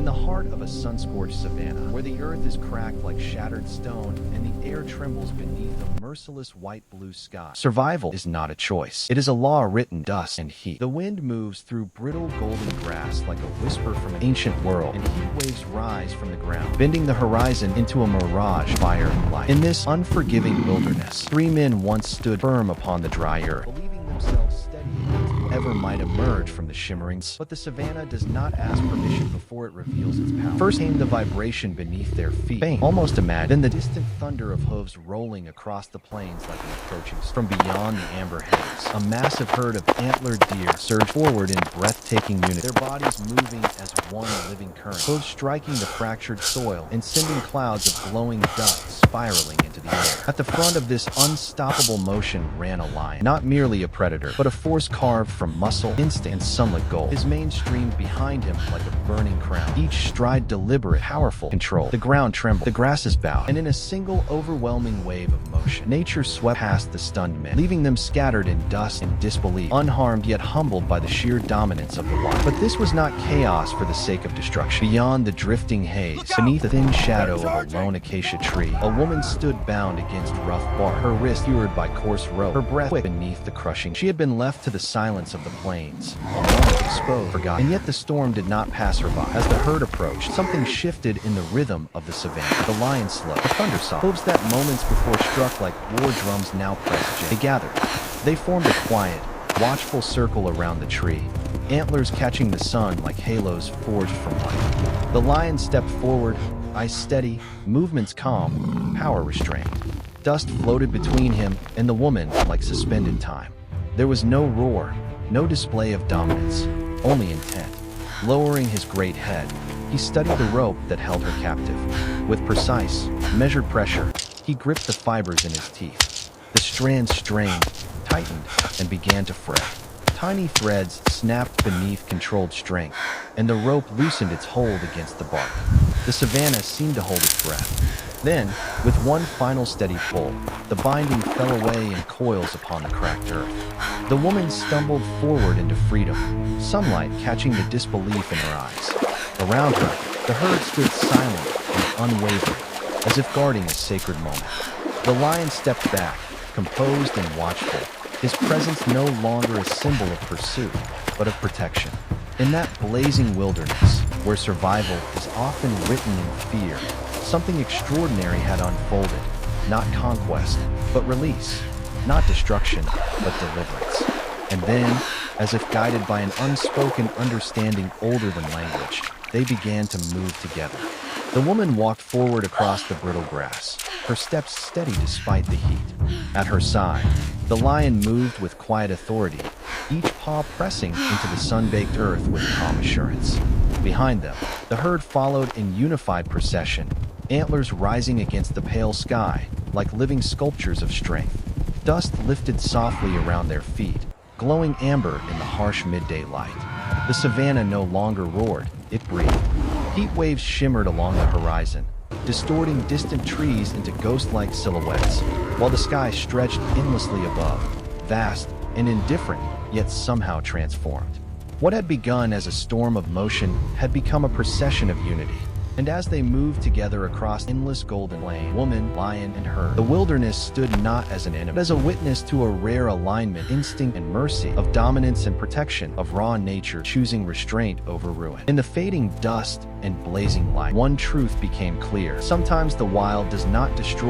the heart of a sun-scorched savanna, where the earth is cracked like shattered stone and the air trembles beneath a merciless white-blue sky, survival is not a choice. It is a law written in dust and heat. The wind moves through brittle golden grass like a whisper from an ancient world, and heat waves rise from the ground, bending the horizon into a mirage of fire and light. In this unforgiving wilderness, three men once stood firm upon the dry earth, believing themselves steady against whatever might emerge from the shimmering. But the savanna does not ask permission before it reveals its power. First came the vibration beneath their feet, faint, almost imagined, then the distant thunder of hooves rolling across the plains like an approaching storm. From beyond the amber haze, a massive herd of antlered deer surged forward in breathtaking unity, their bodies moving as one living current, hooves striking the fractured soil and sending clouds of glowing dust spiraling into the air. At the front of this unstoppable motion ran a lion, not merely a predator, but a force carved from muscle, instinct, and sunlit gold. His mane streamed behind him like a burning crown, each stride deliberate, powerful, controlled. The ground trembled, the grasses bowed, and in a single overwhelming wave of motion, nature swept past the stunned men, leaving them scattered in dust and disbelief, unharmed yet humbled by the sheer dominance of the wild. But this was not chaos for the sake of destruction. Beyond the drifting haze, beneath the thin shadow of a lone acacia tree, a woman stood bound against rough bark, her wrist seared by coarse rope, her breath quick beneath the crushing. She had been left to the silence of the plains, alone, exposed, forgotten. And yet the storm did not pass her by. As the herd approached, something shifted in the rhythm of the savanna. The lion slowed, the thunder sobbed. Hooves that moments before struck like war drums now pressed. They gathered. They formed a quiet, watchful circle around the tree, antlers catching the sun like halos forged from light. The lion stepped forward, eyes steady, movements calm, power restrained. Dust floated between him and the woman like suspended time. There was no roar, no display of dominance, only intent. Lowering his great head, he studied the rope that held her captive. With precise, measured pressure, he gripped the fibers in his teeth. The strands strained, tightened, and began to fray. Tiny threads snapped beneath controlled strength, and the rope loosened its hold against the bark. The savanna seemed to hold its breath. Then, with one final steady pull, the binding fell away in coils upon the cracked earth. The woman stumbled forward into freedom, sunlight catching the disbelief in her eyes. Around her, the herd stood silent and unwavering, as if guarding a sacred moment. The lion stepped back, composed and watchful, his presence no longer a symbol of pursuit, but of protection. In that blazing wilderness, where survival is often written in fear, something extraordinary had unfolded. Not conquest, but release. Not destruction, but deliverance. And then, as if guided by an unspoken understanding older than language, they began to move together. The woman walked forward across the brittle grass, her steps steady despite the heat. At her side, the lion moved with quiet authority, each paw pressing into the sun-baked earth with calm assurance. Behind them, the herd followed in unified procession, antlers rising against the pale sky like living sculptures of strength. Dust lifted softly around their feet, glowing amber in the harsh midday light. The savanna no longer roared, it breathed. Heat waves shimmered along the horizon, distorting distant trees into ghost-like silhouettes, while the sky stretched endlessly above, vast and indifferent, yet somehow transformed. What had begun as a storm of motion had become a procession of unity. And as they moved together across endless golden lane, woman, lion, and herd, the wilderness stood not as an enemy, but as a witness to a rare alignment, instinct and mercy, of dominance and protection, of raw nature choosing restraint over ruin. In the fading dust and blazing light, one truth became clear. Sometimes the wild does not destroy